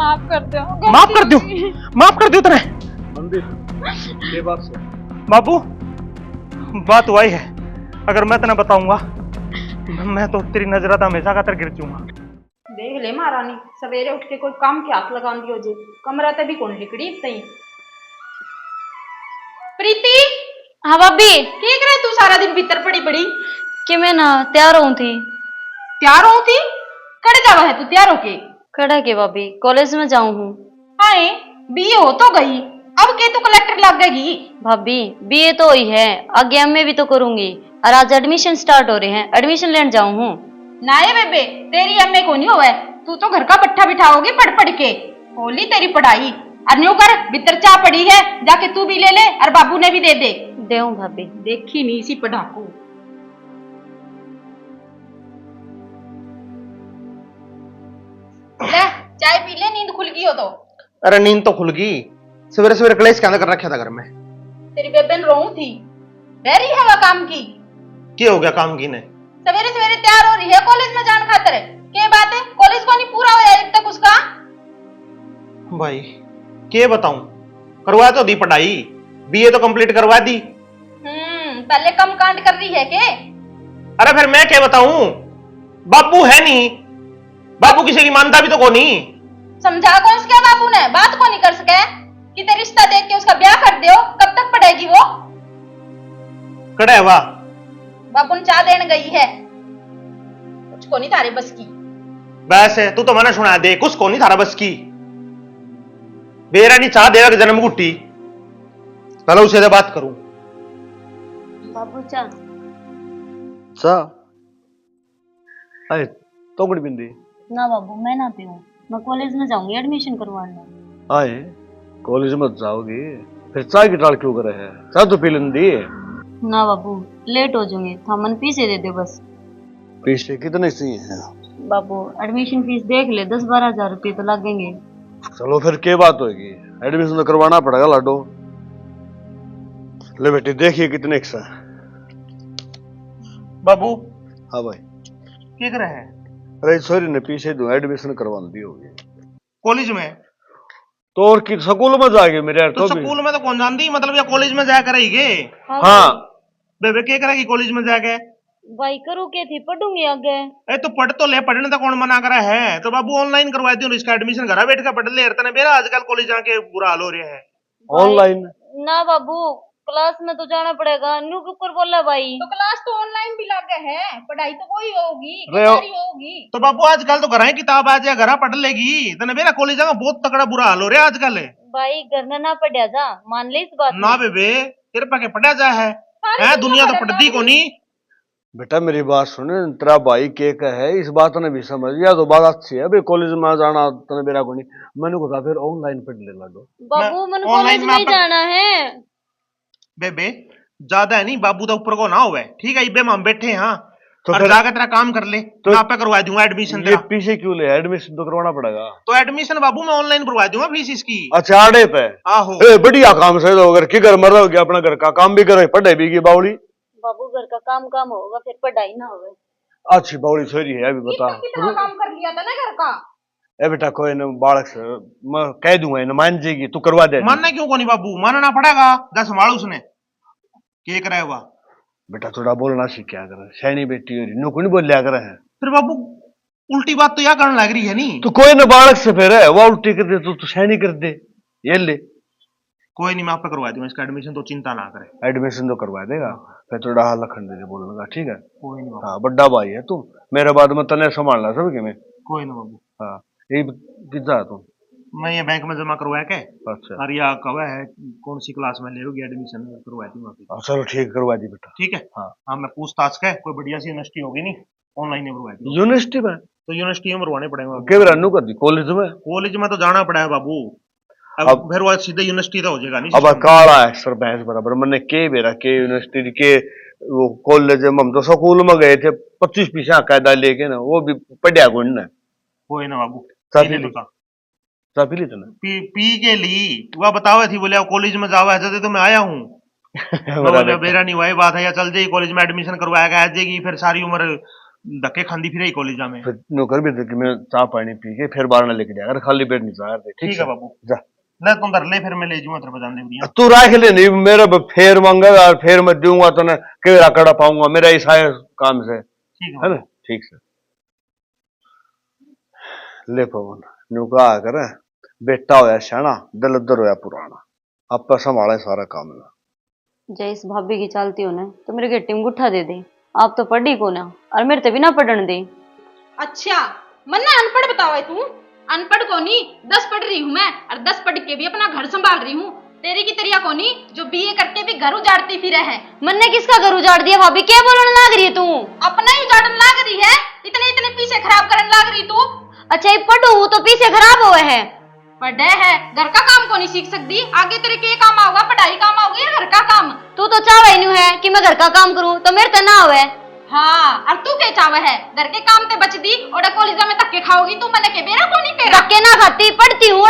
माफ कर दो। माफ कर दो, माफ कर दो तने मंदिर ये बात से बाबू। बात वही है, अगर मैं तने बताऊंगा मैं तो तेरी नजर हमेशा खातर गिर जाऊंगा। देख ले महारानी, सवेरे उठ के कोई काम के हाथ लगा दियो जे कमरा तभी कौन लिकड़ी सही। प्रीति, हाँ भाभी। क्या करे तू सारा दिन भीतर पड़ी पड़ी? कि मैं ना तैयार हूँ थी। तैयार होती? कड़े जावा है तू तैयार होके? खड़ा के भाभी, कॉलेज में जाऊँ हूँ। हाय, बीए हो तो गई, अब के तू कलेक्टर लग गई? भाभी बीए तो ही है, आगे एमए भी तो करूंगी, और आज एडमिशन स्टार्ट हो रहे हैं, एडमिशन लेने जाऊँ हूँ। ना ये बेबे, तेरी एमए को नहीं होवे, तू तो घर का बट्ठा बिठाओगी पढ़ पढ़ के। होली तेरी पढ़ाई। और न्यू कर, भीतर चाह पड़ी है, जाके तू भी ले ले और बाबू ने भी दे दे। देऊं भाभी। देखी नहीं इसी पढ़ाकू। ले चाय पी ले, नींद खुल गई हो तो। अरे नींद तो खुल गई, सवेरे सवेरे कलेश के अंदर कर रखा था घर में। तेरी बेबे ने रोऊ थी, बहरी है वह काम की। क्या हो गया काम की ने? सवेरे सवेरे तैयार हो रही है कॉलेज में जान खातर। क्या बात है, कॉलेज को नहीं पूरा होया अब तक उसका? भाई क्या बताऊं, करवा तो दी पढ़ाई, बीए तो कंप्लीट करवा दी। पहले कम कांड कर रही है के? अरे फिर मैं क्या बताऊं, बाबू है नहीं, बाबू किसी की मानता भी तो कोनी। समझा कौन सा बाबू ने, बात को नहीं कर सके कि ते रिश्ता देख के उसका ब्याह कर दियो। कब तक पढ़ेगी वो? कड़ा है वाह। बाबू ने चाह देने गई है, कुछ को नहीं थारे बस की। वैसे तू तो मैंने सुना दे, कुछ को नहीं थारा बस की। बेरा नहीं चाह देगा कि जन्म गुट्टी, पहले उसे बात करूं। बाबू चा सा आए तोगड़ी बिंदी ना बाबू, मैं ना पीऊँ, मैं कॉलेज में जाऊंगी एडमिशन करवाने। आए कॉलेज में जाओगी फिर चाय की टाल क्यों करे है? चाय तो पी लेंदी। ना बाबू, लेट हो जाऊंगी, थामन पीछे दे दे बस। पीछे कितने सी हैं? बाबू एडमिशन फीस देख ले, 10-12 हजार रुपये तो लगेंगे। चलो फिर क्या बात होगी, एडमिशन तो करवाना पड़ेगा लाडो। ले बेटी देखिए कितने एक सा। बाबू हाँ भाई। क्या कर रहे हैं? अरे सॉरी ने पीछे दो एडमिशन करवा दी होगी कॉलेज में? तो और की स्कूल में जाएगी मेरे यार तो तो भी। स्कूल में तो कौन जानती, मतलब या कॉलेज में जाया करेगी? हाँ बेबे क्या करेगी कॉलेज में जाके? भाई करूँ क्या थी, पढ़ूंगी आगे। ए तो पढ़ तो ले, पढ़ने तो कौन मना करा है? तो बाबू ऑनलाइन करवा दी इसका एडमिशन, घर बैठ के पढ़ ले। तने मेरा आजकल कॉलेज जाके बुरा हाल हो रहा है। ऑनलाइन ना बाबू, क्लास में तो जाना पड़ेगा। न्यू कुकर बोला भाई। तो क्लास तो ऑनलाइन भी लगे है, पढ़ाई तो वही होगी, अरे सारी होगी। तो बाबू आजकल तो घर है किताब आ जाए, घर पढ़ लेगी। तने मेरा कॉलेज जाएगा बहुत तगड़ा बुरा हाल हो रहा है आजकल। भाई घर में ना पढ़िया जा, मान ले इस बात ना में। बेबे तेरे पाके पढ़ा जा है, सारी दुनिया तो पढ़ना पढ़ती को नहीं। बेटा मेरी बात सुन, तेरा भाई के है इस बात ने भी समझ या तो बात अच्छी है भाई, कॉलेज में जाना तने मेरा को नहीं, मैंने को था फिर ऑनलाइन पढ़ ले लाडो। बाबू मन ऑनलाइन कॉलेज में में ही जाना है। बेबे ज्यादा है नहीं, बाबू तो ऊपर को ना होवे, ठीक है? इबे हम बैठे हैं हाँ, तो और फिर जाकर तेरा काम कर ले, तो मैं आपे करवा दूंगा एडमिशन ये तेरा। पीछे क्यों ले, एडमिशन तो करवाना पड़ेगा। तो एडमिशन बाबू मैं ऑनलाइन करवा दूंगा फीस इसकी। अच्छा आड़े पे आहो बढ़िया काम से तो अगर किधर मर रहा हो गया, अपना घर का काम भी करे पढ़े भी की बावली। बाबू घर का काम होगा, फिर पढ़ाई ना होगा। अच्छी बावली सोरी है अभी बता। कितना काम कर लिया था ना घर का। ए बेटा कोई न बालक से मैं कह दूंगा न मान जाएगी, तू करवा दे। मानना क्यों को नहीं बाबू, मानना पड़ेगा, दस संभाल उसने के करे हुआ। बेटा थोड़ा बोलना सीखा कर, सैनी बेटी हो रही नु को नहीं बोल लिया करे है। फिर बाबू उल्टी बात तो यह करने लग रही है नहीं। तो कोई न बालक से फिर है वो उल्टी कर दे तो सैनी कर दे, ये ले। कोई नहीं मैं आपका करवा दूंगा इसका एडमिशन, तो चिंता ना करे। एडमिशन तो करवा देगा, फिर थोड़ा हाल लखन दे बोलूंगा, ठीक है? कोई नहीं बाबू। हाँ बड्डा भाई है तू, मेरे बाद में तने संभालना सब के में। कोई नहीं बाबू। हाँ ये कितना तू? मैं ये बैंक में जमा करवाया के, अच्छा और या कवा है कौन सी क्लास में ले लोगी एडमिशन, करवा दूंगा फिर। चलो ठीक करवा दी बेटा। ठीक है हाँ हाँ, मैं पूछताछ के कोई बढ़िया सी यूनिवर्सिटी होगी नहीं, ऑनलाइन ही करवा दूंगा। यूनिवर्सिटी में तो यूनिवर्सिटी में करवाने पड़ेंगे बाबू। के रनू कर दी कॉलेज में। कॉलेज में तो जाना पड़ेगा बाबू, अब फिर वो सीधे यूनिवर्सिटी तो हो जाएगा नहीं। अब काला है सर भैंस बराबर, मैंने के बेरा के यूनिवर्सिटी के वो कॉलेज में हम तो स्कूल में गए थे 25 पीछा कायदा लेके ना, वो भी पढ़िया गुण ना। कोई ना बाबू, चाबी पीने ली तो था। चाबी ली तूने पी के ली वह बतावे थी, बोले कॉलेज में जावा है तो मैं आया हूँ। मेरा नहीं हुआ, ये बात है या चल जाएगी कॉलेज में एडमिशन करवाया आ जाएगी, फिर सारी उम्र धक्के खांदी फिर कॉलेज में। फिर नौकर भी कि मैं चाय पानी पी के फिर बाहर न लेके जाएगा, खाली पेट नहीं जाया थे। ठीक है बाबू, जा ले तुम धर ले, फिर मैं ले जाऊंगा तेरे बजान दे। तू रख ले, नहीं मेरा फेर मांगेगा और फिर मैं दूंगा तो ना केड़ा कड़ा पाऊंगा, मेरा ऐसा है काम से, ठीक है ना? ठीक से ले पवन न्यू कहा कर, बेटा होया शाना, दिल अदर होया पुराना, आप संभाले सारा काम ना। जय इस भाभी की चालती हो ना तो मेरे गेटी में गुठा दे दे। आप तो पढ़ी को ना और मेरे ते भी ना पढ़न दे। अच्छा मन ना अनपढ़ बताओ है तू। अनपढ़ कोनी 10 पढ़ रही हूँ मैं, और 10 पढ़ के भी अपना घर संभाल रही हूँ। तेरी की तरिया कोनी जो बीए करके भी घर उजाड़ती फिरे है। मन ने किसका घर उजाड़ दिया भाभी, क्या बोलने लाग रही है तू? अपना ही उजाड़न लाग रही है, इतने इतने पीछे खराब करन लाग रही तू। अच्छा ये पढ़ू तो पीछे खराब हुए है। पढ़े है, घर का काम को नहीं सीख सकती। आगे तेरे के काम आओगा, पढ़ाई काम आओगी या घर का काम? तू तो चाहे नहीं है कि मैं घर का काम करूं, तो मेरे तो ना हुए। हाँ, और तू क्या चावे है? घर के काम ते बच दी और कॉलेज में धक्के खाओगी तू। मैंने के बेरा को नहीं तेरा धक्के ना खाती, पढ़ती हूं।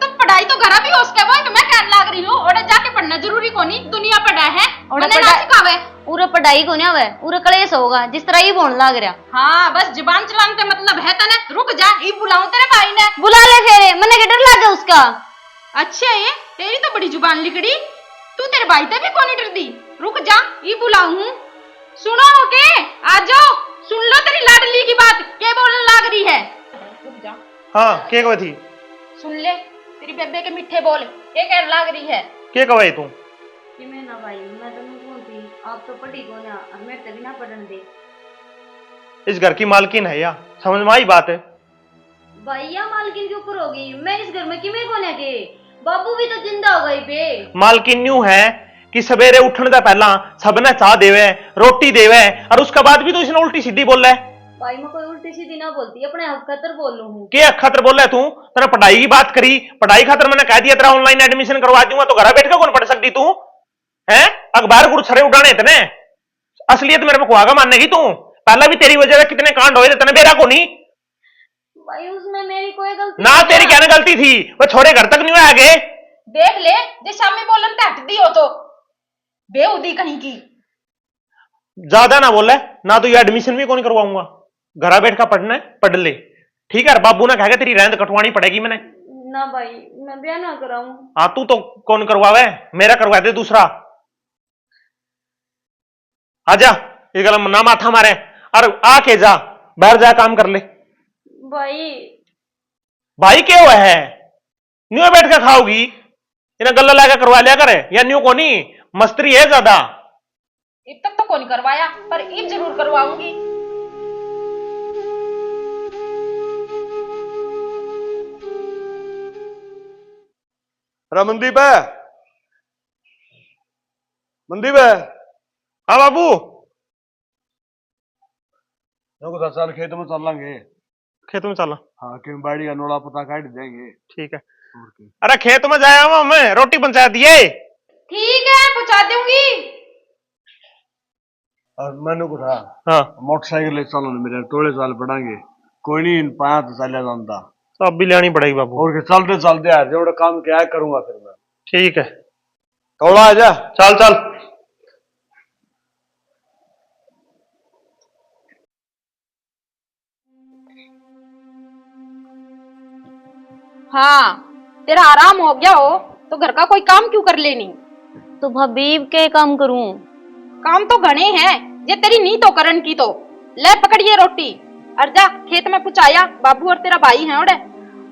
तो पढ़ाई तो घर भी हो उसके, वो तो मैं कहने लाग रही हूँ। और जाके पढ़ना जरूरी को नहीं, दुनिया पढ़ा है और मैंने ना सिखावे। पूरा पढ़ाई को नहीं आवे, पूरा कलेश होगा जिस तरह ही बोलने लाग रहा। हाँ बस जुबान चलाने का मतलब है तने। रुक जा, ये बुलाऊं तेरे भाई ने। बुला ले फेरे, मन्ने के डर लगा उसका। अच्छा ये तेरी तो बड़ी जुबान लिकड़ी, तू तेरे भाई ते भी को नहीं डरदी। रुक जा, ये बुलाऊं। सुनो के आ जाओ, सुन लो तेरी लाडली की बात क्या बोलने लाग रही है। रुक जा। हाँ क्या कहे थी? सुन ले तेरी बेबे के मीठे बोल क्या कहने लाग रही है। क्या कहे तू? कि मैं ना भाई, मैं तो नहीं बोलती, आप तो पढ़ी को ना और मेरे तभी ना पढ़न दे। इस घर की मालकिन है या, समझ में आई बात है? भैया मालकिन के ऊपर होगी, मैं इस घर में किमें कोने के? बाबू भी तो जिंदा हो गई पे। मालकिन न्यू है कि सवेरे उठने का पहला सबने चाह देवे, रोटी देवे, और उसके बाद भी तो इसने उल्टी सीधी बोल रहा है। भाई मैं कोई उल्टी सीधी ना बोलती, अपने हक खातर बोल लू हूँ। क्या खातर बोल रहा है तू? तेरा पढ़ाई की बात करी, पढ़ाई खातर मैंने कह दिया तेरा ऑनलाइन एडमिशन करवा दूंगा, तो घर बैठ के कौन पढ़ सकती तू? है अखबार गुड़ छड़े उड़ाने इतने, असलियत मेरे को खुआगा मानने की तू? पहला भी तेरी वजह से कितने कांड होए थे, बेरा को नहीं। भाई उसमें मेरी कोई गलती ना तेरी क्या गलती थी, वो छोड़े घर तक नहीं हुआ आगे। देख ले जे शामी बोलन ते हट दी हो तो बेहुदी कहीं की। ज्यादा ना बोले ना, तो ये एडमिशन भी कौन करवाऊंगा। घरा बैठ का पढ़ना है पढ़ ले, ठीक है? बाबू ने कहेगा तेरी रहन कटवानी पड़ेगी मैंने। ना भाई मैं ब्याह ना कराऊं। हाँ तू तो कौन करवावे, मेरा करवा दे दूसरा। आजा, ये गलम ना माथा मारे, और आके जा बाहर जा काम कर ले। भाई भाई क्या हुआ है? न्यू बैठ कर खाओगी, इन्हें गल्ला लगा करवा लिया करे, या न्यू को नहीं मस्तरी है ज्यादा। अब तक तो कौन करवाया, पर अब जरूर करवाऊंगी। मनदीप है, मनदीप है। हाँ बाबू, चल खेत में चलेंगे। खेत में चला? हाँ क्यों, बाड़ी का नोड़ा पता काट देंगे। ठीक है। अरे खेत में जाया हूं मैं, रोटी पहुंचा दिए। ठीक है पहुंचा दूंगी। और मैंने को था हाँ मोटरसाइकिल ले चलो मेरे टोले चाल पड़ांगे, कोई नहीं पाया तो चले जाता। तो अब भी लेनी पड़ेगी बाबू। और चलते चलते यार जो काम क्या करूंगा फिर मैं। ठीक है, थोड़ा आ जा। चल चल। हाँ तेरा आराम हो गया हो तो घर का कोई काम क्यों कर लेनी। तो भाभी क्या काम करूं? काम तो घने हैं, ये तेरी नी तो करन की तो। ले पकड़िए रोटी और जा खेत में पुचाया, बाबू और तेरा भाई है उड़े।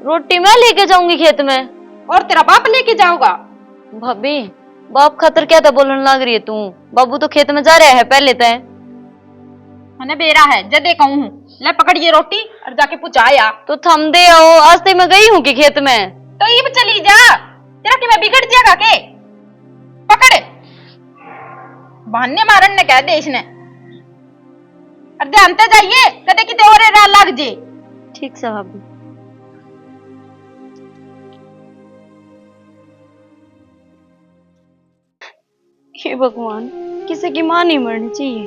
रोटी मैं लेके जाऊंगी खेत में? और तेरा बाप लेके जाओगा। भाभी बाप खातर क्या था बोलने लग रही है तू? बाबू तो खेत में जा रहा है पहले तय। मैंने बेरा है जदे कहूं। ले पकड़िए रोटी और जाके पुचाया। तो थम दे आओ, आज तक मैं गई हूँ कि खेत में। तो इब चली जा, तेरा कि मैं बिगड़ जाएगा के? पकड़, बहाने मारन ने कह दे इसने। और ध्यान से जाइए कदे किते और राह लग जे। ठीक से भाभी। हे भगवान, किसी की मां नहीं मरनी चाहिए।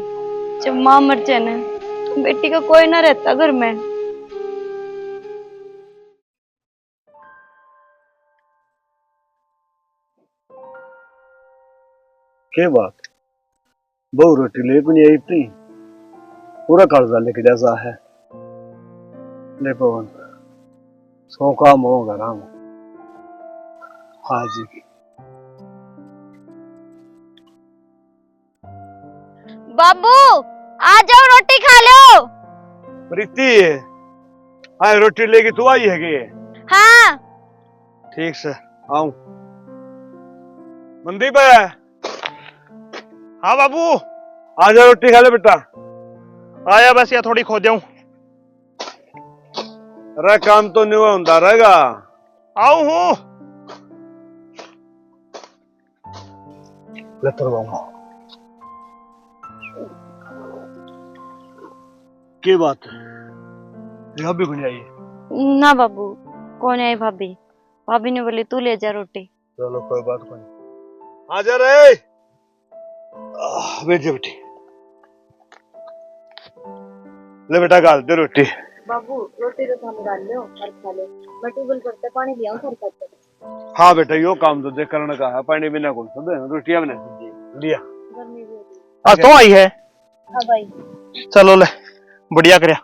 जब मां मर जाए ना तो बेटी का कोई ना रहता घर में। क्या बात, बहु रोटी ले भी नहीं आई थी, पूरा कर्जा लेके जैसा है ले पवन 100 काम होगा राम। हाँ जी बाबू आ जाओ रोटी खा लो। प्रीति हाँ रोटी लेके तू आई है कि हाँ ठीक से आऊं मनदीप है। हाँ बाबू आ जा रोटी खा ले बेटा। आया बस या थोड़ी खो जाऊं। अरे काम तो नहीं होता रहेगा। आऊ हूँ। ले तरवाऊंगा क्या बात है भाभी को नहीं आई। ना बाबू कौन आई भाभी? भाभी ने बोली तू ले जा रोटी। चलो कोई बात नहीं आ जा रे बैठ जा बेटी। ले बेटा गाल दे रोटी। बाबू रोटी तो तुम डाल लो और खा लो। मैं ट्यूबवेल करते पानी लिया घर करते। हाँ बेटा यो काम तो देख करने का है पानी बिना कौन सा दे रोटियां बना लिया। गर्मी भी होती आज तो आई है। हाँ भाई चलो ले बढ़िया करया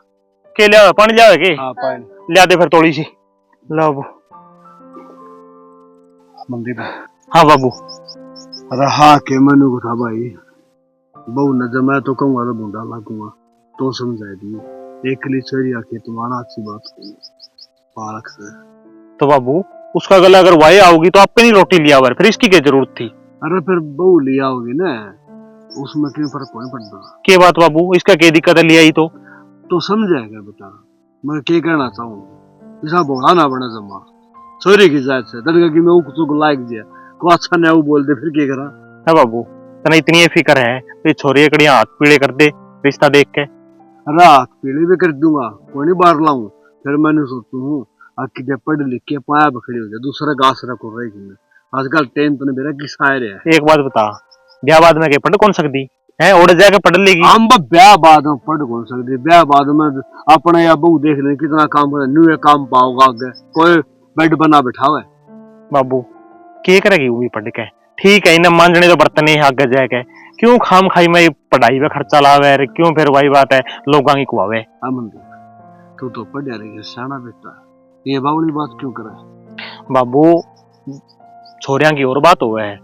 के लिया पानी लिया के हाँ पानी लिया दे फिर थोड़ी सी ला बाबू। मंदिर हाँ बाबू अरे हाँ के मनु को था भाई बहु न जमा तो कहूँगा तो बूंदा लागूंगा तो समझा दी एक लिए चोरी आके तुम्हारा अच्छी बात पारक से। तो बाबू उसका गला अगर वाई आओगी तो आपके नहीं रोटी लिया फिर इसकी क्या जरूरत थी? अरे फिर बहु लिया होगी ना उसमें क्यों फर्क नहीं पड़ता। के बात बाबू इसका क्या दिक्कत है लिया ही तो समझाएगा बेटा मैं क्या कहना चाहूँ ऐसा बोला ना बना जमा चोरी की जायज से लड़का की मैं उसको लाइक दिया को अच्छा नहीं वो बोल दे फिर क्या करा है बाबू तना इतनी फिक्र है तो छोरी कड़िया हाथ पीड़े कर दे रिश्ता देख के। रात पीढ़ी भी कर दूंगा कोई नहीं बाहर लाऊं फिर मैंने सोचू हूँ आखिर जब पढ़ लिख के पाया बखड़ी हो जाए दूसरा गास रखो रहेगी आजकल टेन तो मेरा किसा रहा। एक बात बता ब्याह बाद में के पढ़ कौन सकती है उड़ जाके पढ़ लेगी। हम ब्याह बाद में पढ़ कौन सकती ब्याह बाद में अपने या बहू देख ले कितना काम करे न्यू काम पाओगा आगे कोई बेड बना बैठा है। बाबू के करेगी वो भी पढ़ के ठीक है इन्हें मांझने तो बर्तन ही आगे जाके क्यों खाम खाई में पढ़ाई में खर्चा लावे क्यों फिर वही बात है लोगों की कुआवे। तू तो पढ़ रही सियाना बेटा ये बावली बात क्यों करे। बाबू छोरियां की और बात हुआ है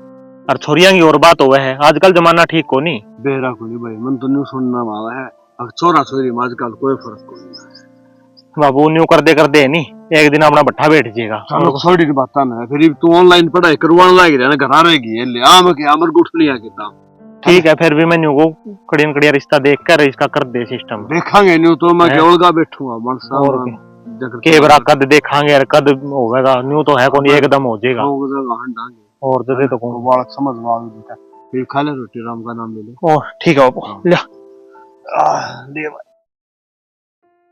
और छोरियां की और बात हुआ है आजकल जमाना ठीक को नहीं बेहरा को नहीं भाई मन तो न्यू सुनना वाला है अब छोरा छोरी में आजकल कोई फर्क को नहीं। बाबू न्यू कर दे नहीं एक दिन अपना भट्ठा बैठ जाएगा। छोड़ी की बात ना फिर तू ऑनलाइन पढ़ाई करवाने लाग रहा ना घर रहेगी ले आम के अमर गुठ नहीं आके काम ठीक है फिर भी मैं न्यू को कड़ियन कड़िया रिश्ता देख कर इसका कर दे सिस्टम देखांगे न्यू तो मैं केवलगा बैठूंगा मनसा के बरा कद देखांगे यार कद होगा न्यू तो है कौन एकदम हो जाएगा और जैसे तो कौन बालक समझ में आवे बेटा फिर खा ले रोटी राम का नाम ले ले। ओ ठीक है बाबू ले दे भाई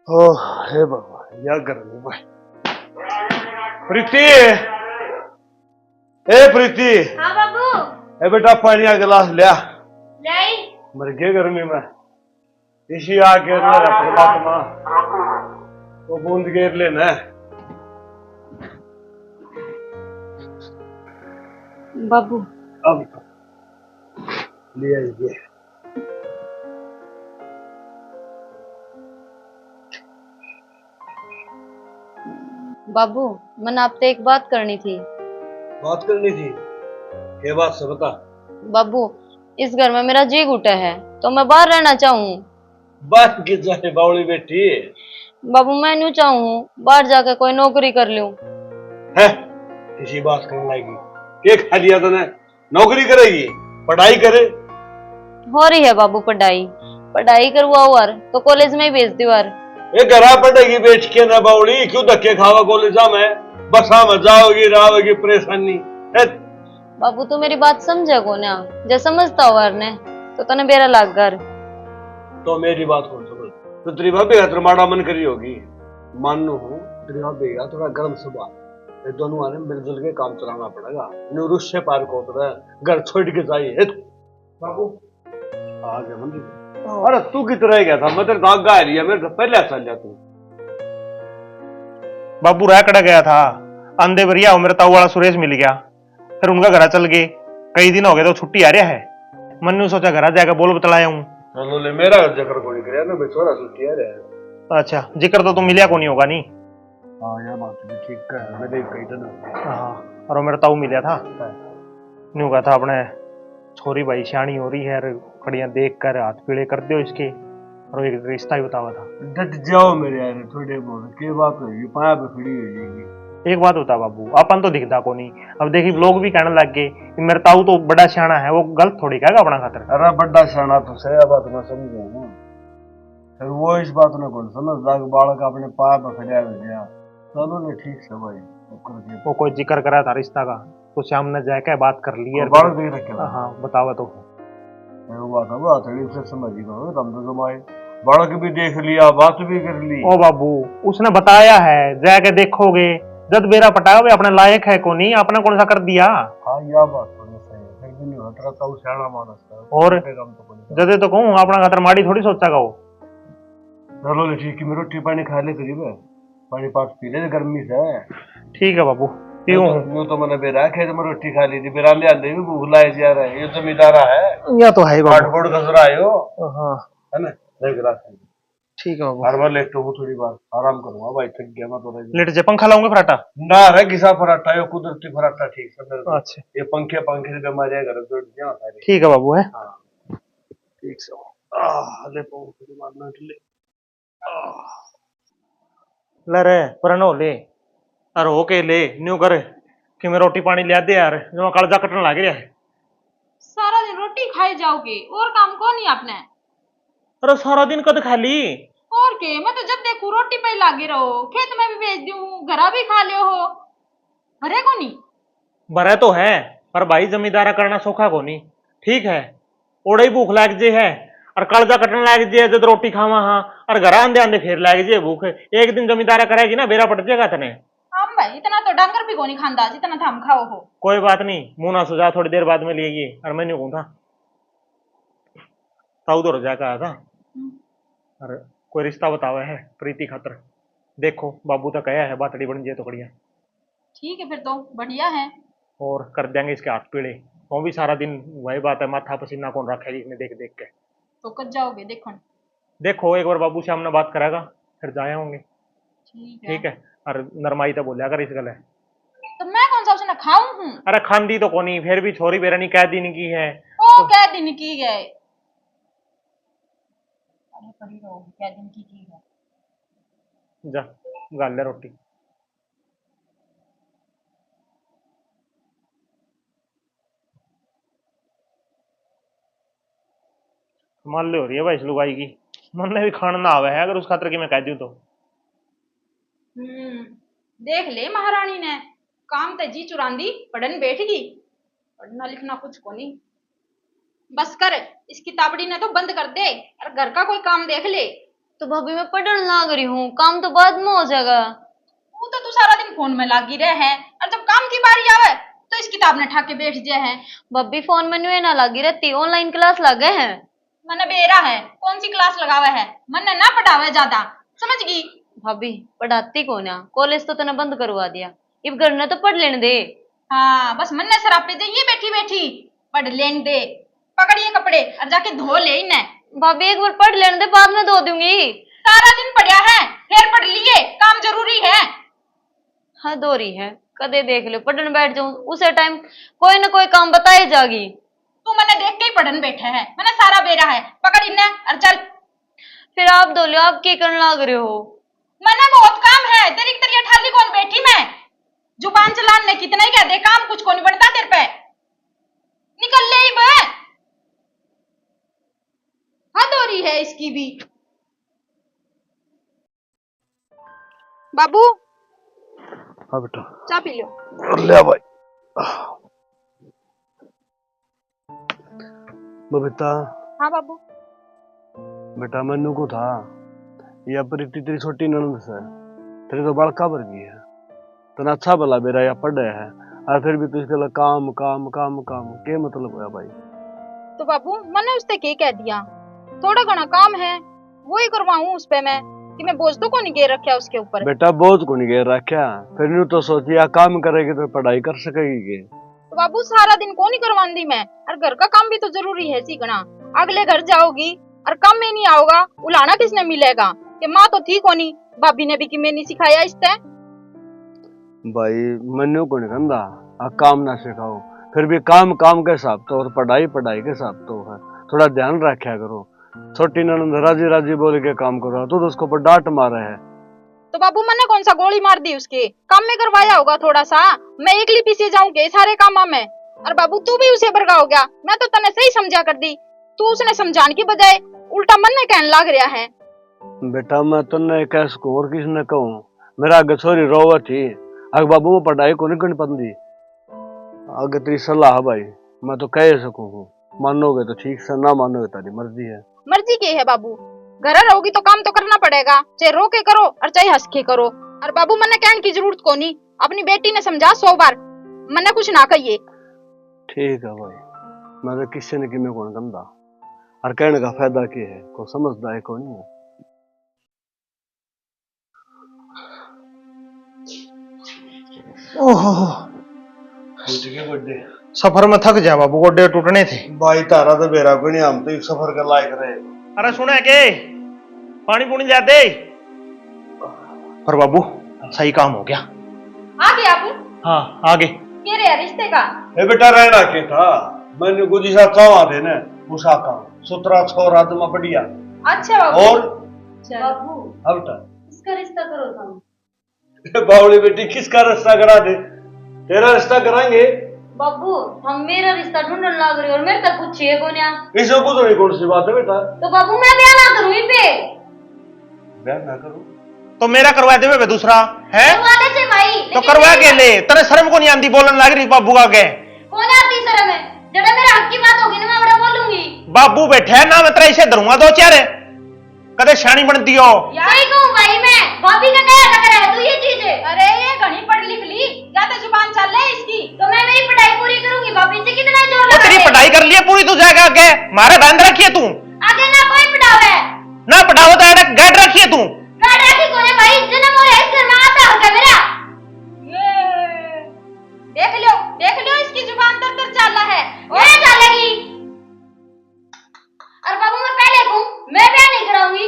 ओ हे भगवान या गर्मी भाई। प्रीति ए प्रीति हाँ बाबू ए बेटा पानी का गिलास लिया नहीं मर गए गर्मी में इसी आके परमात्मा तो बूंद घेर लेना बाबू अब लिया ये बाबू मैंने आपसे एक बात करनी थी। बात करनी थी ये बात से बता। बाबू इस घर में मेरा जी घुटा है तो मैं बाहर रहना चाहूँ। बात की जाए बावली बेटी बाबू मैं न्यू चाहूँ बाहर जाकर कोई नौकरी कर लूं। है किसी बात करने लगी के खा लिया तूने नौकरी करेगी पढ़ाई करे हो रही है बाबू पढ़ाई पढ़ाई करवाओ यार तो कॉलेज में ही भेज दो यार। ये घरा पढ़ेगी बेच के ना बावली क्यों धक्के खावा कॉलेजा में बसा में जाओगी रावेगी परेशानी है। बाबू तू मेरी बात समझे को ना जो समझता हो यार ने तो तने बेरा लाग घर तो मेरी बात कौन समझ तो तेरी भाभी का माड़ा मन करी होगी मानू हूँ तेरी भाभी का थोड़ा गर्म स्वभाव ये दोनों आने मिलजुल के काम चलाना पड़ेगा रुष्य पार को घर छोड़ के जाइए बाबू आ गया मंदिर। अरे तू कितना रह गया था मैं तेरे दाग गा रही है मेरे पहले चल जा तू। बाबू रैकड़ा गया था अंधे बरिया मेरे ताऊ वाला सुरेश मिल गया फिर उनका घर चल गए कई दिन हो गए तो छुट्टी आ रहा है मन्नू सोचा घर जाकर बोल बतलाया हूँ चलो ले मेरा जिक्र कोई करे ना बेचोरा सुटिया रे। अच्छा जिक्र तो तुम मिलिया को नहीं होगा नहीं। हाँ यार बात भी ठीक है, मैंने कही था ना। हाँ और वो मेरा ताऊ मिलिया था, न्यू कहा था अपने छोरी भाई सियाणी हो रही है, खड़िया देख कर हाथ पीड़े कर दियो इसके, और एक रिश्ता ही बतावा था। डट जाओ मेरे यार थोड़े बहुत के बात होगी, पाया पे खड़ी हो जाएगी। एक बात होता बाबू, अपन तो दिखता को नहीं, अब देखी लोग भी कहने लग गए कि मेरा ताऊ तो बड़ा सियाना है, वो गलत थोड़ी कहेगा अपना खातर। अरे बड़ा सियाना तो सही बात मैं समझू ना, फिर वो इस बात ने कौन समझ लाग बालक अपने पाया पे खड़ा हो गया। चलो ने ठीक है भाई, वो कोई जिक्र करा था रिश्ता का, तो श्याम ने जाके बात कर ली है। बालक देख रखे। हाँ बतावा तो वो बात है वो थोड़ी से समझी गए हम तो जमाए, बालक भी देख लिया बात भी कर ली। ओ बाबू उसने बताया है, जाके देखोगे जब बेरा पटाया वे अपने लायक है को नहीं, अपना कौन सा कर दिया। हाँ यह बात तो सही है, फिर भी नहीं होता रहता वो सियाना मानस है। और जदे तो कहूँ अपना खातर माड़ी थोड़ी सोचा वो। चलो ले ठीक है, मैं रोटी पानी खा ले करीब है, पानी पास पी ले गर्मी से। ठीक है बाबू पीऊं। यूं तो मैंने बेरा खेत में रोटी खा ली थी, बेरा ले आंदे भी भूख लाए जा रहा है, ये जमींदारा है या तो है काट बाबू। फोड़ कसरा आयो हाँ है ना, देख रहा ठीक है बाबू। हर बार लेट हूँ थोड़ी बार आराम करूंगा भाई, थक गया मैं तो। लेट जे पंखा लाऊंगे फराटा ना रे घिसा पराठा यो कुदरती पराठा ठीक से मेरे को। अच्छा ये पंखे पंखे से बीमारियां घर जोड़ दिया सारी। ठीक है बाबू है। हाँ ठीक से ले पाऊं थोड़ी बार ना ले ले रे परनो ले अरे ओके ले न्यू कर कि मैं रोटी पानी लिया दे यार, जो कालजा कटने लग रहा है। सारा दिन रोटी खाए जाओगे और काम को नहीं आपने। अरे सारा दिन कद खाली और के मैं तो जब देखूं रोटी पे लागे रहो, खेत में भी भेज दूं, घरा भी खा लियो हो, भरे को नहीं। भरे तो है पर भाई जमींदारा करना सौखा को नहीं। ठीक है ओड़े ही भूख लाग जे है और कालजा कटने लाग जे जब रोटी खावा हाँ, और घर आंदे आंदे फिर लाग जे भूख। एक दिन जमींदारा करेगी ना बेरा पट जाएगा तने। हम भाई इतना तो डांगर भी को नहीं खांदा जितना थम खाओ हो। कोई बात नहीं, मुंह ना सुझा, थोड़ी देर बाद में लेगी। और मैंने कहूँ था ताऊ दौड़ जाकर आया था, अरे कोई रिश्ता बतावा है प्रीति खातर, देखो बाबू तो कहा है बातड़ी बन जाए तो बढ़िया। ठीक है फिर तो बढ़िया है। और कर देंगे इसके हाथ पीड़े, तो भी सारा दिन वही बात है, माथा पसीना कौन रखेगी इसमें देख देख के। तो कब जाओगे देखो। देखो एक बार बाबू से हमने बात कराएगा फिर जाए होंगे। ठीक है और नरमाई तो बोलिया कर इस गले। तो मैं कौन सा उसने खाऊं हूं। अरे खांदी तो कोनी, फिर भी छोरी बेरनी कह दिन की है। ओ क्या दिन की गए, अरे पड़ी रहोगी क्या दिन की है। जा गाल ले रोटी। मान ले हो रही है भाई इस लुगाई की, मन ने भी खाना ना आवे है अगर उस खातर की मैं कह दूं तो। देख ले महारानी ने काम ते जी चुरांदी पढ़न बैठ गई, पढ़ना लिखना कुछ को नहीं। बस कर इस किताबड़ी ने तो बंद कर दे और घर का कोई काम देख ले। तो भाभी मैं पढ़ने लग रही हूँ, काम तो बाद में हो जाएगा। वो तो तू सारा दिन फोन में लागी रहे है और जब काम की बारी आवे तो इस किताब ने ठाके बैठ जाए है। भाभी फोन में न्यू ना लगी रहती, ऑनलाइन क्लास लगे हैं। मने बेरा है कौन सी क्लास लगावे है, मने ना पढ़ावे ज्यादा, समझ गई। भाभी पढ़ाती कौन है, कॉलेज तो तूने बंद करवा दिया, इब घर ने तो पढ़ लेने दे। हाँ बस मन्ने सरापे दे ये बैठी बैठी पढ़ लेने दे, पकड़िए कपड़े और जाके धो ले इन्हें। भाभी एक बार पढ़ लेने दे, बाद में धो दूंगी। सारा दिन पढ़िया है फिर पढ़ लिए, काम जरूरी है। हाँ दोरी है, कदे देख लो पढ़ने बैठ जाऊं उसे टाइम कोई ना कोई काम बताई जागी। तू मने देख के ही पढ़न बैठे है, मने सारा बेरा है, पकड़ इन्हें और चल। फिर आप दो लो, आप क्या करने लग रहे हो। मने बहुत काम है, तेरी तरह ठाली कौन बैठी मैं, जुबान चलाने कितना ही कह दे, काम कुछ को नहीं बनता तेरे पे, निकल ले ही बे। हद हो रही है इसकी भी। बाबू हाँ बेटा चाय पी लो। ले भाई बबीता। हाँ बाबू। बेटा मैनू को था या प्रीति तेरी छोटी ननद से, तेरे तो बड़का पर भी है, तना अच्छा भला बेरा या पढ़ है और फिर भी तू इसके लिए काम काम काम काम के मतलब है भाई। तो बाबू मैंने उससे क्या कह दिया, थोड़ा घना काम है वो ही करवाऊं उस पे मैं, कि मैं बोझ तो को नहीं घेर रखा उसके ऊपर। बेटा बोझ को नहीं घेर रखा, फिर न्यू तो सोचिया काम करेगी तो पढ़ाई कर सकेगी। तो बाबू सारा दिन को नहीं करवांदी मैं, और घर का काम भी तो जरूरी है सीखना। अगले घर जाओगी और कम में नहीं आओगा उलाना किसने मिलेगा कि माँ तो थी कोनी भाभी ने भी कि मैं नहीं सिखाया इससे। भाई मनु को नहीं कहता आ काम ना सिखाओ, फिर भी काम काम के हिसाब तो और पढ़ाई पढ़ाई के हिसाब तो है, थोड़ा ध्यान रखा करो। छोटी ननद राजी राजी बोल के काम करो तो उसको पर डांट मारे है। तो बाबू मैंने कौन सा गोली मार दी उसके काम में करवाया होगा थोड़ा सा, मैं एकली पीछे जाऊंगे सारे कामों में। और बाबू तू भी उसे भड़का हो गया, मैं तो तने सही समझा कर दी, तू उसने समझाने की बजाय उल्टा मन ने कहने लग रहा है। बेटा मैं तुमने कह सकूं और किसने कहूं, मेरा आगे छोरी रोवा थी, आगे बाबू में पढ़ाई को नहीं करनी पड़ती। आगे तेरी सलाह भाई मैं तो कह सकूं हूँ, मानोगे तो ठीक से, ना मानोगे तारी मर्जी है। मर्जी की है बाबू, घर रहोगी तो काम तो करना पड़ेगा, चाहे रो के करो और चाहे हंस के करो। और बाबू मैंने कहने की जरूरत को नहीं, अपनी बेटी ने समझा 100 बार, मैंने कुछ ना कहिए। ठीक है भाई, मैं तो किसी ने कि मैं कौन गंदा और कहने का फायदा क्या है, को समझदा है कौन है। ओहो बर्थडे सफर में थक जा बाबू, गोडे टूटने थे। भाई तारा तो बेरा कोई नहीं, हम तो एक सफर के लायक रहे। अरे सुना के पानी पुनी जाते पर बाबू सही काम हो गया। आ गया बाबू? हाँ आगे के रे रिश्ते का? ए बेटा रहना के था, मैंने गुजी सा चावा थे ने उसा का सुतरा छोरा तुम बढ़िया। अच्छा बाबू। और बाबू अब तक इसका रिश्ता करो तुम। बावली बेटी किसका रिश्ता करा दे, तेरा रिश्ता कराएंगे। बाबू हम मेरा रिश्ता ढूंढने लग रहे और मेरे तक कुछ है कोन्या। इसमें कुछ नहीं, कौन सी बात है बेटा। तो बाबू मैं ब्याह ना करूं इन पे। ब्याह ना करो तो मेरा करवा दे बे दूसरा है करवाने से भाई। तो करवा के ले, तेरे शर्म को नहीं आती बोलने लग रही बाबू का के। कौन आती शर्म है, जब मेरे हक की बात होगी ना मैं बड़ा बोलूंगी। बाबू बैठे है ना, मैं तेरा इसे धरूंगा दो चार, कदे शानी बनती हो। सही कहूं भाई, मैं भाभी का कह टकरा है तू ये चीज है। अरे ये घनी पढ़ लिख ली, ज्यादा जुबान चल रही इसकी। तो मैं मेरी पढ़ाई पूरी करूंगी, भाभी से कितना जोर वो लगा तेरी है। पढ़ाई कर लिए पूरी, तू जाएगा आगे मारे बांध रखी है तू, आगे ना कोई पढ़ावे ना पढ़ाओ तो ऐडक गाड़ रखी है तू। गाड़ रखी कौन है भाई, जन्म हो इस घर में आता हक है मेरा। ये देख लो इसकी जुबान तर चल रहा है। मैं चलेगी और बाबू मैं पहले कहूं मैं ब्याह नहीं कराऊंगी।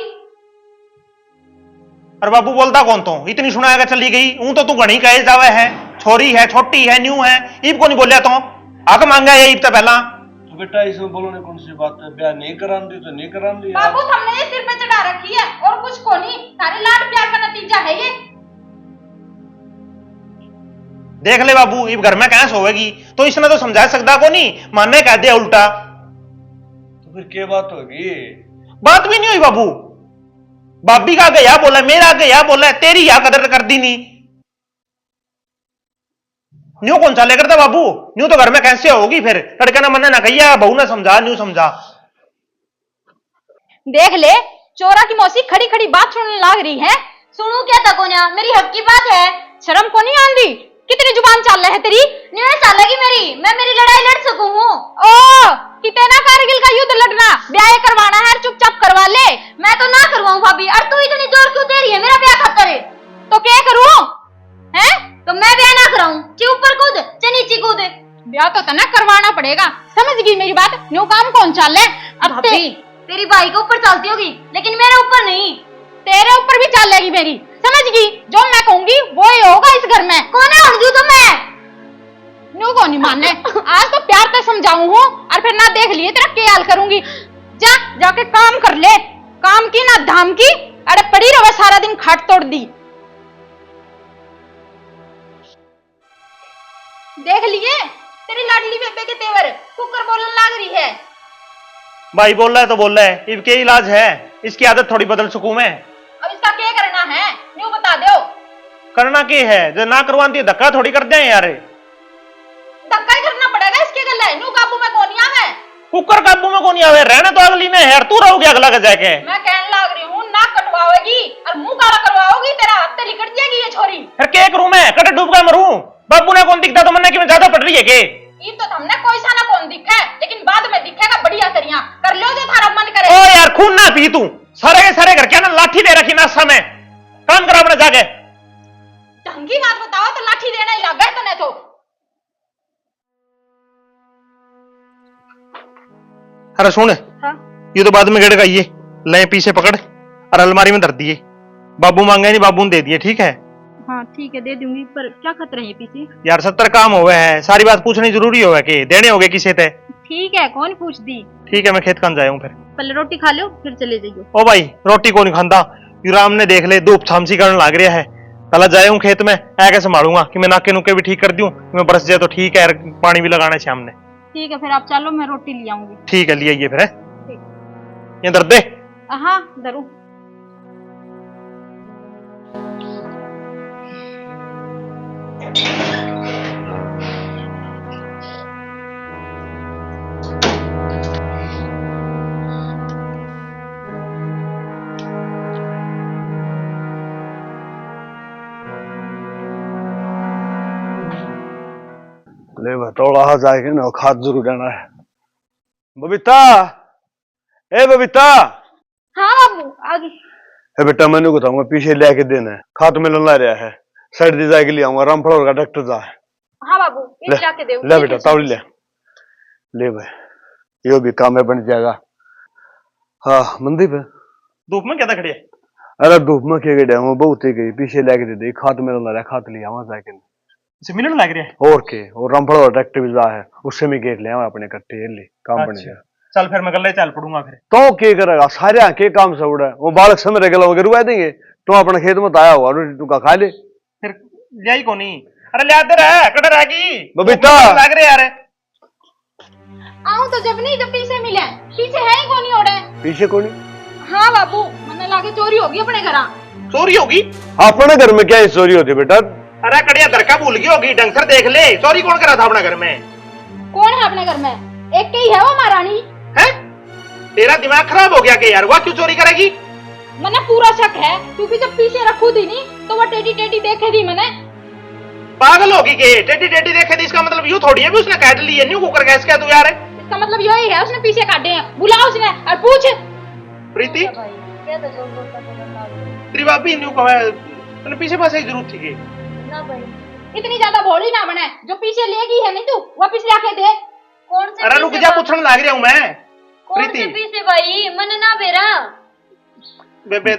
और बाबू बोलता कौन तो, इतनी सुनाएगा चली गई ऊं तो तू घनी कहे जावे है, छोरी है छोटी है न्यू है, ईब को नहीं बोलिया तो हक मांगा है ईब तो पहला। तो बेटा इसमें बोलो ने कौन सी बात है, ब्याह नहीं करान दी तो नहीं करान दी। बाबू हमने ये सिर पे चढ़ा रखी है और कुछ को नहीं, सारे लाड प्यार का नतीजा है ये। देख ले बाबू ईब घर में कहां सोएगी, तो इसने तो समझा सकता को नहीं, मानने कह दिया उल्टा। तो फिर क्या बात होगी। बात भी नहीं हुई बाबू, भाभी का आगे या बोला, मेरा आगे या बोला, तेरी या कदर कर दी नहीं। न्यू कौन सा लेकर था बाबू, न्यू तो घर में कैसे होगी फिर, लड़के ने मन्ने ना कहिया बहू ने समझा, न्यू समझा। देख ले चोरा की मौसी खड़ी खड़ी बात सुनने लग रही है। सुनू क्या था कोन्या, मेरी हक की बात है। शर्म को नहीं आंदी, कितनी जुबान चल रही है तेरी। न्यूज़ चलेगी मेरी, मैं मेरी लड़ाई लड़ सकूं हूं। ओ कितना कारगिल का युद्ध लड़ना, ब्याह करवाना है चुपचाप करवा ले। मैं तो ना करवाऊं भाभी, और तू इतनी जोर क्यों दे रही है मेरा ब्याह खातर है। तो क्या करूं हैं? तो मैं ब्याह ना कराऊं, चे ऊपर कूद चे नीचे कूद। ब्याह तो तना करवाना पड़ेगा, समझ गई मेरी बात। न्यू काम कौन चल है अब तेरी भाई के ऊपर चलती होगी लेकिन मेरे ऊपर नहीं। तेरे ऊपर भी चलेगी मेरी, समझ गई। जो मैं कहूंगी वो ही होगा इस घर में। कौन है हड़जू तो मैं न्यू को नहीं मानने, आज तो प्यार से समझाऊं हूं और फिर ना देख लिए तेरा क्या हाल करूंगी। जा जाके काम कर ले, काम की ना धाम की, अरे पड़ी रहो सारा दिन खाट तोड़ दी। देख लिए तेरी लाडली बेबे के तेवर, कुकर बोलने लग रही है। भाई बोल रहा है तो बोल रहा है, इब क्या इलाज है, इसकी आदत थोड़ी बदल सकूं मैं। अब इसका क्या करना है न्यू बता दो। करना क्या है, जो ना करवाती है धक्का थोड़ी कर दे यार। धक्का ही करना पड़ेगा इसके गले, न्यू काबू में कौन आवे। कुकर काबू में कौन आवे, रहना तो अगली ने है, तू रहोगे अगला का जाके। मैं कहने लग रही हूँ नाक कटवाओगी और मुंह काला करवाओगी, तेरा हफ्ते लिकट जाएगी ये छोरी। फिर क्या करूं मैं, कटे डूब गया मरूं। बाबू ने कौन दिखता तो मैंने कि मैं ज्यादा पड़ रही है के। ये तो हमने कोई सा ना कौन दिखा है, लेकिन बाद में दिखेगा बढ़िया करिया। कर लो जो थारा मन करे। ओ यार खून ना पी तू, सारे के सारे घर क्या ना लाठी दे रखी ना समय, काम करा अपने जाके। ढंगी बात बताओ तो लाठी देना ही लग गए तने तो। अरे सुन हाँ? ये तो बाद में गड़ गई, ले पीछे पकड़ और अलमारी में धर दिए। बाबू मांगे नहीं, बाबू ने दे दिए, ठीक है? हाँ ठीक है दे दूंगी, पर क्या खतरा है पीछे? यार 70 काम हुए हैं, सारी बात पूछनी जरूरी होगा कि देने होगे किसे थे? ठीक है कौन पूछ दी। ठीक है मैं खेत खान जाऊं फिर। पहले रोटी खा लो फिर चले जाइयो। ओ भाई रोटी को नहीं खांदा, राम ने देख ले धूप छामसी करने लग रहा है। पहला जाऊं खेत में ऐके संभालूंगा कि मैं नाके नुके भी ठीक कर दूं, मैं बरस जाए तो ठीक है, पानी भी लगाना है शाम ने। ठीक है फिर आप चलो, मैं रोटी ले आऊंगी। ठीक है ले आइए फिर। ठीक। ये दर्द दे। हाँ जरूर। ले थोड़ा हा जाएगा ना, खाद जरूर जाना है। बबीता, ए बबीता। हाँ बाबू आगे। ए बेटा मैंने को बताऊंगा पीछे ले के देना है, खाद मिलन ला रहा है, साइड दी जाएगी ले आऊंगा, रामफल का डॉक्टर जा है। हाँ बाबू ले, ला के दे। ले बेटा तावड़ी ले, ले भाई यो भी काम है बन जाएगा। हाँ मंदी पे धूप में क्या था खड़े? अरे धूप में क्या गया हूँ, बहुत ही गई, पीछे लेके दे दी, खाद मिलन ला रहा, खाद ले आवा जाके इसे मिलन लग रहा है। और के और रामफल का डॉक्टर भी जा है, उससे मैं गेट ले आवा अपने कट्टे ले काम बन जाएगा। चल फिर मैं गले चल पड़ूंगा फिर। तो क्या करेगा सारे के काम से उड़ा, वो बालक समय गला वगैरह रुआ देंगे, तुम अपने खेत में आया हुआ रोटी टुका खा ले फिर यही को नहीं। अरे ले आते रहे कटर आगी बबीता लग रहे यार। आऊं तो जब नहीं जब पीछे मिले, पीछे है ही कोनी ओड़े। पीछे कौन? हाँ बाबू मने लागे चोरी होगी अपने घर। चोरी होगी? अपने घर में क्या चोरी होती बेटा? अरे कड़िया दरका भूल गई होगी, ढंग से देख ले, चोरी कौन करा था अपने घर में? कौन है अपने घर में? एक के ही है वो महारानी है। तेरा दिमाग खराब हो गया कि यार, वह क्यों चोरी करेगी? मने पूरा शक है, क्योंकि जब पीछे रखू थी नहीं तो वो टेढ़ी टेढ़ी देखे थी मैंने। पागल होगी के टेढ़ी टेढ़ी देखे थी, इसका मतलब यूं थोड़ी है भी उसने काट ली है, न्यू कुकर गैस क्या तू यार है? इसका मतलब यही है उसने पीछे काटे हैं। बुला उसने और पूछ। प्रीति क्या तो जोर जोर का बोलना तेरी भाभी न्यू कहा तूने पीछे पास ही जरूरत थी कि ना भाई। इतनी ज्यादा भोली ना बने, जो पीछे लेगी है नहीं तू वापिस लाके दे। कौन से अरे रुक जा, पूछने लग रहा हूं मैं। कौन से पीछे भाई मन ना बेरा बेबे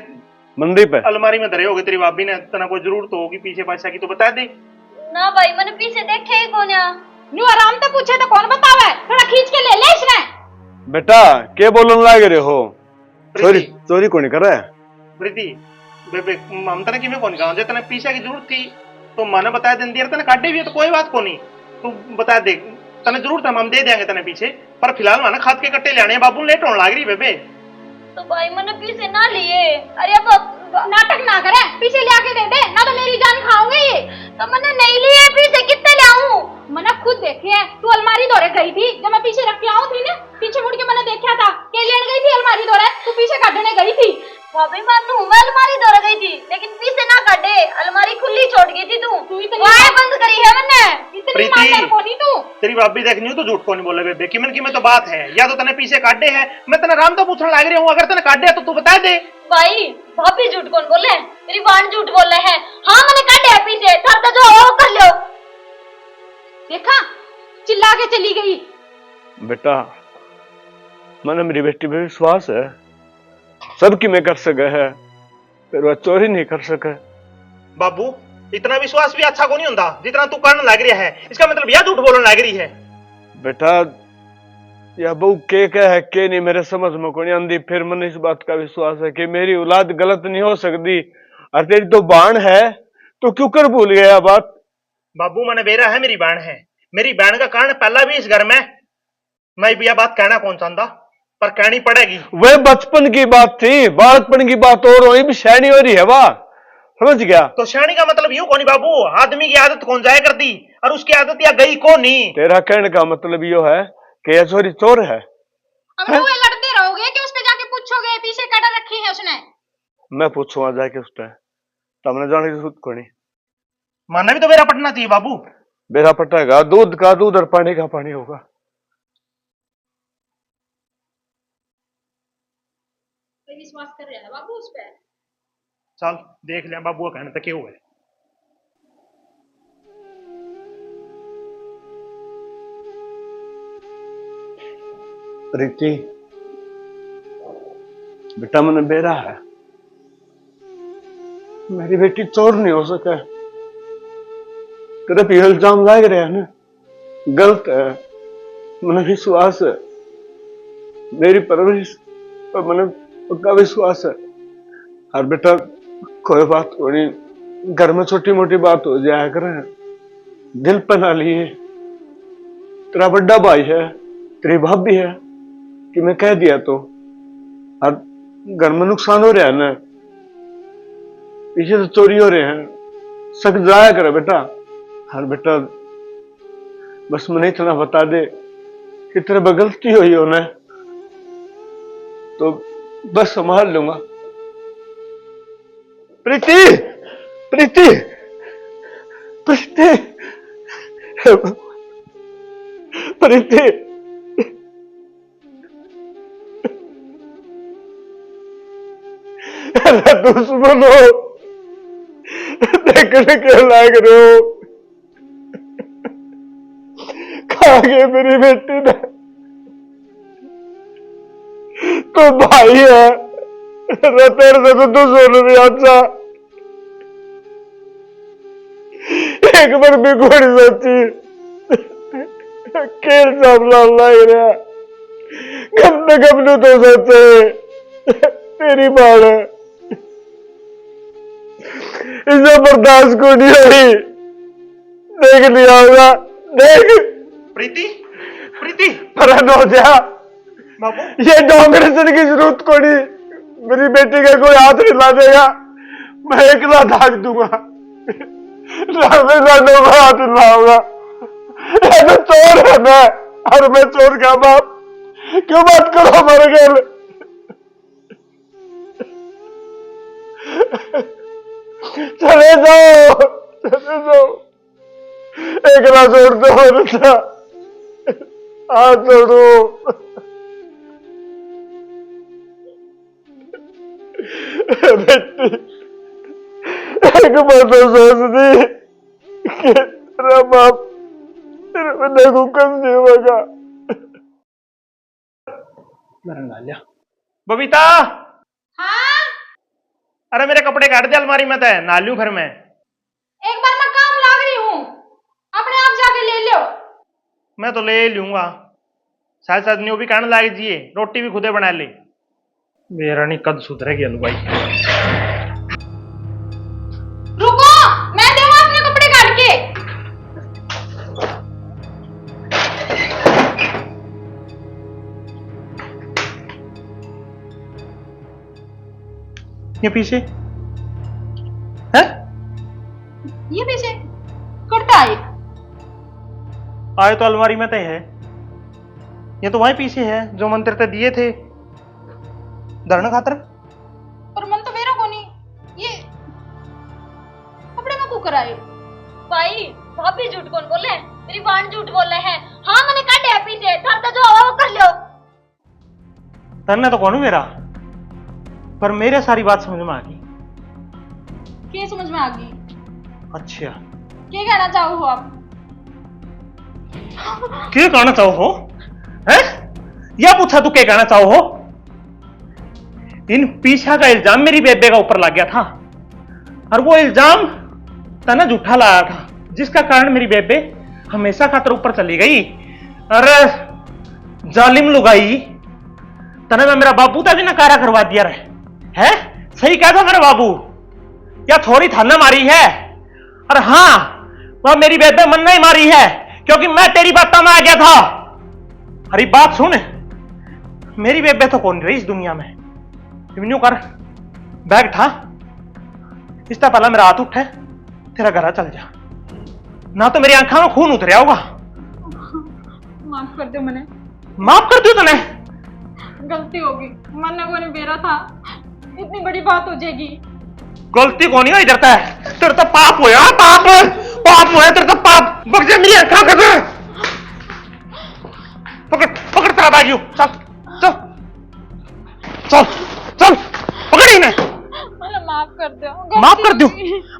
मंदी पे अलमारी में धरे होगे तेरी भाभी ने, तना कोई जरूरत तो होगी पीछे पासा की तो बता दे ना भाई, मैंने पीछे देखे ही कौन है। न्यू आराम से पूछे तो कौन बतावे, थोड़ा खींच के ले ले इसने। बेटा के बोलन लाग रहे हो? चोरी प्रीति चोरी कौन कर रहा है? प्रीति बेबे हम तना किमें कौन गांव जे तना पीछे की जरूरत थी तो माने बताया दिन दिया, तना काटे भी है तो कोई बात को नहीं, तू बता दे तने जरूरत है हम दे देंगे तने पीछे, पर फिलहाल माना खाद के कट्टे लेने बाबू लेट होने लग रही बेबे। तो भाई मैंने पीछे ना लिए। अरे अब नाटक ना करे, पीछे ले आके दे दे, ना तो मेरी जान खाओगे ये। तो मैंने नहीं लिए, पीछे कितने लाऊं? मैंने खुद देखे है, तू अलमारी धोरे गई थी जब मैं पीछे रख के आऊं थी ना, पीछे मुड़ के मैंने देखा था के लेने गई थी अलमारी धोरे, तू पीछे काटने गई थी। भाभी मानू मैं अलमारी धोरा गई थी, लेकिन पीछे ना काटे, अलमारी खुली छोड़ गई थी। तू इतनी वाह बंद करी है मैंने। इतनी प्रीति मानदार कोनी तू। तेरी भाभी देखनी हो तो झूठ को नहीं बोले बेबे, किमन की में तो बात है, या तो तने पीछे काटे है, मैं तने राम तो पूछने लग रही हूँ, अगर तने काटे तो तू बता दे। भाई भाभी झूठ कौन बोले? तेरी बाण झूठ बोले है। हाँ मैंने काटे है पीछे, ठहर जो हो कर लो। देखा चिल्ला के चली गई। बेटा मैंने मेरी बेटी पे विश्वास है, सबकी मैं कर सके है, फिर वह चोरी नहीं कर सके। बाबू इतना विश्वास भी अच्छा को नहीं होता जितना तू करने लग रहा है, इसका मतलब यह झूठ बोलने लग रही है। बेटा यह बहू के है के नहीं मेरे समझ में को नहीं आंदी, फिर मैंने इस बात का विश्वास है कि मेरी औलाद गलत नहीं हो सकती, और तेरी तो बाण है तो क्यों कर भूल गया बात? बाबू मैंने बेरा है, मेरी बहन है, मेरी बहन का कारण पहला भी इस घर में, मैं भी यह बात कहना कौन चाहता पर कहनी पड़ेगी। वह बचपन की बात थी, बालकपन की बात और वही भी शैनी हो रही है वाह, समझ गया? तो श्रेणी का मतलब यूं कोनी बाबू, आदमी की आदत कौन जाया करती और उसकी आदत या गई कौन नहीं। तेरा कहने का मतलब यो है कि यह चोरी चोर है? अब वो लड़ते रहोगे कि उस पे जाके पूछोगे पीछे कड़ा रखी है उसने? मैं पूछूंगा जाके उससे, तुमने जाने की जरूरत कोनी। मानना भी तो मेरा पटना चाहिए बाबू। मेरा पटेगा, दूध का दूध और पानी का पानी होगा। विश्वास कर रहा है बाबू उस पे। चल देख लिया बाबू का कहने तक क्यों है। रीति बेटा मैंने बेरा है, मेरी बेटी चोर नहीं हो सके। तेरे पे इल्जाम लाग रहे हैं ना, गलत है। मैंने विश्वास है, मेरी परवरिश पर मैंने पक्का विश्वास है। और बेटा कोई बात थोड़ी, घर में छोटी मोटी बात हो जाया करे, दिल पे ना लिए। तेरा बड़ा भाई है, तेरी भाभी है कि मैं कह दिया तो, और घर में नुकसान हो रहा है ना, पीछे से चोरी हो रहे हैं, सक जाया करे बेटा। और बेटा बस मैंने इतना बता दे कि तेरे पर गलती हुई हो ना, तो बस संभाल लूंगा। प्रीति, प्रीति, प्रीति, प्रीति, दुश्मन हो, देखने के लायक रहे हो। खा गए मेरी बेटी ने। तो भाई है, तेरे से तो दुश्मन भी अच्छा। एक बार भी कोई सोची खेल सामना लग रहा, कब न कब न तो सोचे तेरी बात है, इसे बर्दाश्त को नहीं हुई। देख लिया होगा, देख। प्रीति, प्रीति, फरन हो जा। बाबू, ये डोंगरेशन की जरूरत को नहीं, मेरी बेटी का कोई हाथ हिला देगा, मैं एकला भाग दूंगा, हाथ हिलाऊंगा। ये तो चोर है मैं, और मैं चोर का बाप। क्यों बात करो हमारे घर? चले जाओ, चले जाओ, एकला छोड़ दो, हाथ छोड़ो। बेटी एक बार तो सोच दी कि तेरा बाप तेरे बंदे को कम नहीं होगा। बबीता, हाँ अरे मेरे कपड़े काट दे अलमारी में, तय नालू फिर मैं। एक बार मैं काम लाग रही हूँ, अपने आप जाके ले लो। मैं तो ले लूंगा, शायद शायद न्यू भी कहने लाग जिए, रोटी भी खुदे बना ले। मेरा नहीं कद सुधरेगी अलू भाई। रुको, मैं दूंगा अपने कपड़े काट के। ये पीछे है, ये पीछे कुर्ता है। आए तो अलमारी में तय है, ये तो वहीं पीछे है जो मंत्र ते दिए थे धरना खातर। पर मन तो मेरा को नहीं, ये कपड़े में कुकर आए। भाई भाभी झूठ कौन बोले, मेरी वान झूठ बोले है। हाँ मैंने काटे है पीछे, ठरता जो हवा वो कर लो। धरना तो कौन मेरा, पर मेरे सारी बात समझ में आ गई। क्या समझ में आ गई? अच्छा, क्या कहना चाहो हो आप? क्या कहना चाहो हो? हैं? या पूछा तू क्या कहना चाहो हो? इन पीछा का इल्जाम मेरी बेबे का ऊपर लग गया था, और वो इल्जाम तना झूठा लाया था, जिसका कारण मेरी बेबे हमेशा खातर ऊपर चली गई। अरे जालिम लुगाई, तने मैं मेरा बाबू था भी नकारा करवा दिया रहे है। सही कहा था मेरा बाबू, या थोड़ी थाना मारी है। और हाँ, वह मेरी बेबे मन नहीं मारी है, क्योंकि मैं तेरी बात में आ गया था। अरे बात सुन, मेरी बेबे तो कौन रही इस दुनिया में। यूं कर, बैग था, इसका पहला मेरा हाथ उठे, तेरा घर चल जा, ना तो मेरी आंखों में खून उतरिया होगा। माफ कर दो, मैंने माफ कर दियो तने। गलती होगी, मन को नहीं बेरा था, इतनी बड़ी बात हो जाएगी। गलती कौन ही डरता है, तेरे तो पाप होया, पाप पाप होया तेरे तो पाप। बक जा मेरी आंखों कर दे, पकड़ पकड़ तेरा बैग, चल चल चल चल, पकड़ इन्हें। माफ कर दो, माफ कर दो,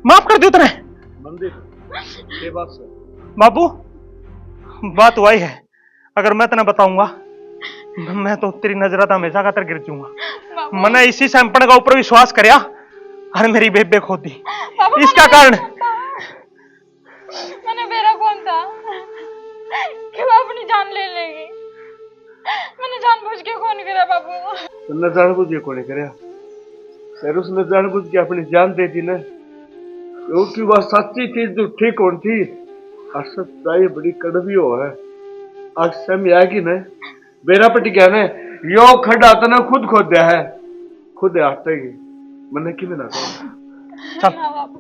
माफ कर दो तने। मंदिर के बात से बाबू, बात वही है, अगर मैं तने बताऊंगा मैं तो तेरी नजर तो हमेशा खातर गिर जाऊंगा। मैंने इसी सैंपण का ऊपर विश्वास करया और मेरी बेबे खोदी। इसका कारण मैंने मेरा कौन था कि वो अपनी जान ले लेगी। मैंने जानबूझ के कौन करा बाबू। तुमने जानबूझ के कौन करया? फिर उसने जानबूझ के अपनी जान दे दी ना, क्योंकि वह सच्ची थी, झूठी कौन थी। और सच्चाई बड़ी कड़वी हो है। आज समय आएगी ना, बेरा पट गया ने, यो खड्डा तने खुद खोद दिया है, खुद आटेगी। मैंने कि ना चल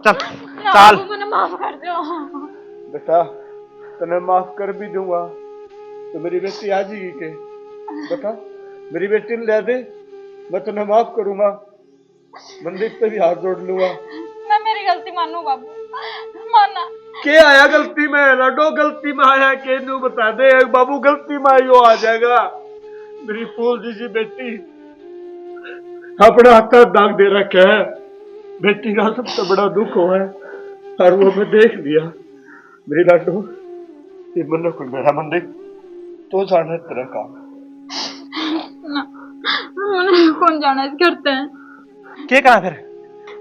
चल चल मैंने माफ कर दो बेटा, तने माफ कर भी दूंगा तो मेरी बेटी आ जाएगी के? बेटा मेरी बेटी ने ले दे, मैं तुम्हें माफ करूंगा, मंदिर पे भी हाथ जोड़ लूंगा। मैं मेरी गलती मानू बाबू, माना। के आया गलती में? लडो गलती में आया के? नू बता दे बाबू, गलती में आयो आ जाएगा। मेरी फूल जी बेटी अपना हाथ दाग दे रखे है। बेटी का सबसे बड़ा दुख हो है और वो मैं देख लिया। मेरी लाडो ये मन को मेरा मंदिर तो जाने तेरा काम कौन जाना करते हैं। क्या करा फिर?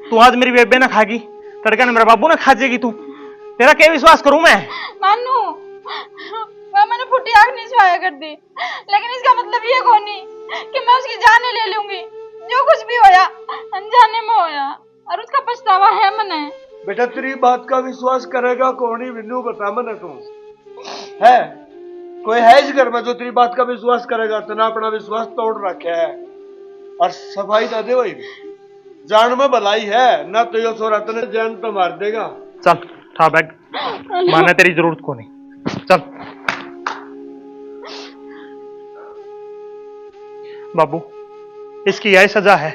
तू आज मेरी बेबे ना खागी, तड़का ने मेरा बाबू ना खा जाएगी। तू तेरा क्या विश्वास करूं मैं? मानू वह मैंने फुटी आग नहीं छुआया कर दी, लेकिन इसका मतलब ये कौन नहीं कि मैं उसकी जान ले लूंगी। जो कुछ भी होया अनजाने में होया और उसका पछतावा है मने। बेटा तेरी बात का विश्वास करेगा कौन ही? बिन्नू बता मने, तू है कोई है इस घर में जो तेरी बात का विश्वास करेगा? तना अपना विश्वास तोड़ रखा है और सफाई ना दे वही जान में भलाई है ना, तो यो सोरा तने जान तो मार देगा। चल उठा बैग, माने तेरी जरूरत को नहीं। चल बाबू, इसकी यही सजा है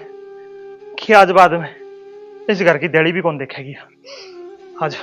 कि आज बाद में इस घर की देड़ी भी कौन देखेगी। आज